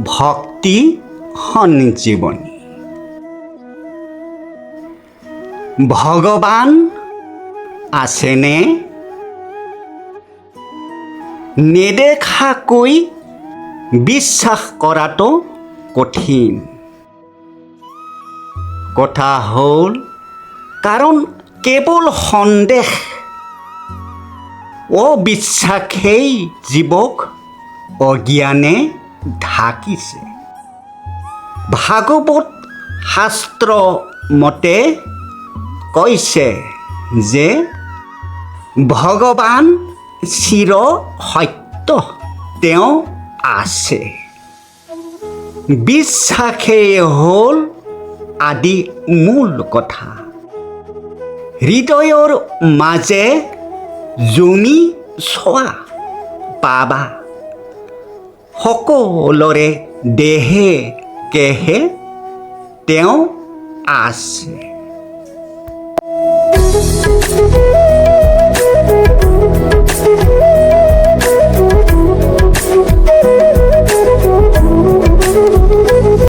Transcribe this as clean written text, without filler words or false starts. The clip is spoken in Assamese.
ভক্তি সঞ্জীৱনী। ভগৱান আছেনে? নেদেখাকৈ বিশ্বাস কৰাটো কঠিন কথা হ'ল, কাৰণ কেৱল সন্দেহ অবিশ্বাসেই জীৱক অজ্ঞানে ঢাকিছে। ভাগৱত শাস্ত্ৰ মতে কৈছে যে ভগৱান চিৰ সত্য, তেওঁ আছে। বিশ্বাসেই হ'ল আদি মূল কথা। হৃদয়ৰ মাজে জুমি চোৱা পাবা, সকলোৰে দেহে কেহে তেওঁ আছে।